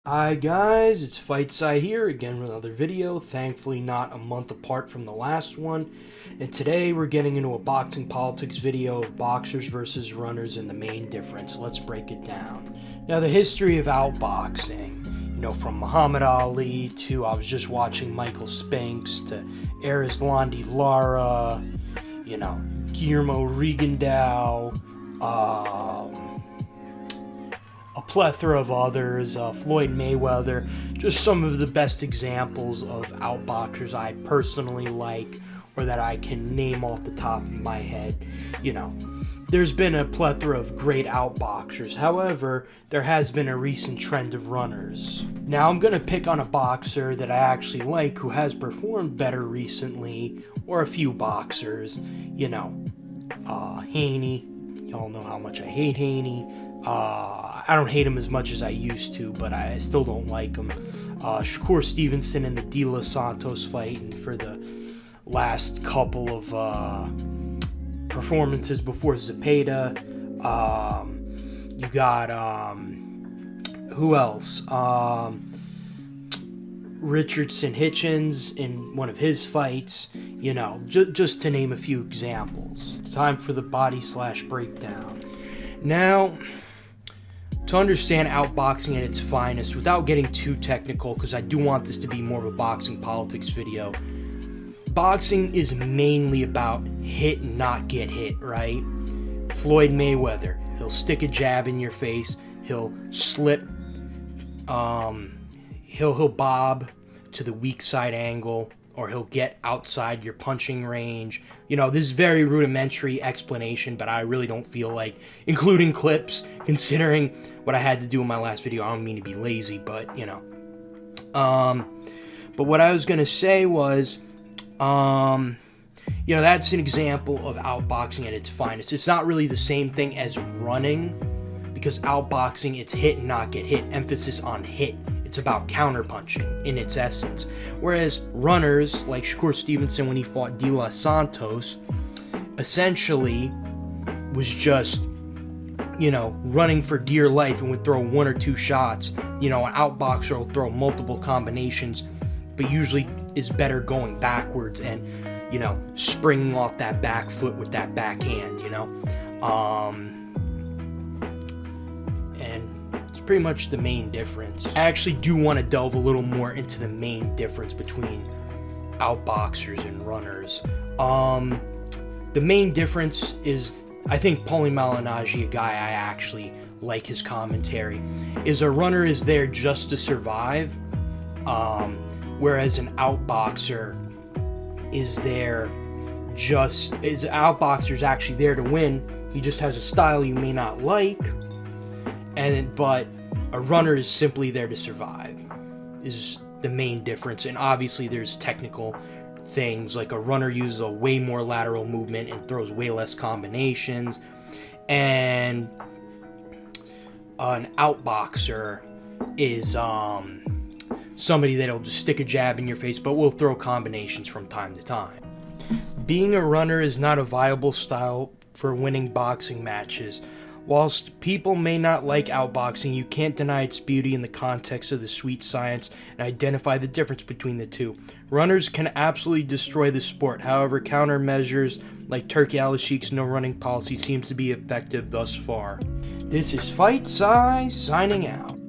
Hi guys, it's Fightsci here again with another video, thankfully not a month apart from the last one. And today we're getting into a boxing politics video of boxers versus runners and the main difference. Let's break it down. Now the history of outboxing, from Muhammad Ali to I was just watching Michael Spinks to Arislandi Lara, Guillermo Rigondeaux, a plethora of others, Floyd Mayweather, just some of the best examples of outboxers I personally like or that I can name off the top of my head. There's been a plethora of great outboxers. However, there has been a recent trend of runners. Now I'm going to pick on a boxer that I actually like who has performed better recently, or a few boxers, Haney. Y'all know how much I hate Haney. I don't hate him as much as I used to, but I still don't like him. Shakur Stevenson in the De Los Santos fight, and for the last couple of performances before Zepeda. You got, who else? Richardson Hitchens in one of his fights, just to name a few examples. Time for the body/breakdown. Now, to understand outboxing at its finest, without getting too technical, because I do want this to be more of a boxing politics video, boxing is mainly about hit and not get hit, right? Floyd Mayweather, he'll stick a jab in your face, he'll slip, he'll bob to the weak side angle, or he'll get outside your punching range. This is very rudimentary explanation, but I really don't feel like including clips, considering what I had to do in my last video. I don't mean to be lazy, but, But what I was going to say was, that's an example of outboxing at its finest. It's not really the same thing as running, because outboxing, it's hit and not get hit. Emphasis on hit. It's about counterpunching in its essence. Whereas runners, like Shakur Stevenson when he fought De Los Santos, essentially was just, running for dear life and would throw one or two shots. An outboxer will throw multiple combinations, but usually is better going backwards and, springing off that back foot with that backhand, pretty much the main difference. I actually do want to delve a little more into the main difference between outboxers and runners. The main difference is, I think Paulie Malignaggi, a guy I actually like his commentary, is a runner is there just to survive, whereas an outboxer is actually there to win. He just has a style you may not like, but a runner is simply there to survive, is the main difference. And obviously there's technical things, like a runner uses a way more lateral movement and throws way less combinations, and an outboxer is somebody that'll just stick a jab in your face but will throw combinations from time to time. Being a runner is not a viable style for winning boxing matches. Whilst people may not like outboxing, you can't deny its beauty in the context of the sweet science and identify the difference between the two. Runners can absolutely destroy the sport. However, countermeasures like Turki Al-Sheikh's no running policy seems to be effective thus far. This is Fightsci signing out.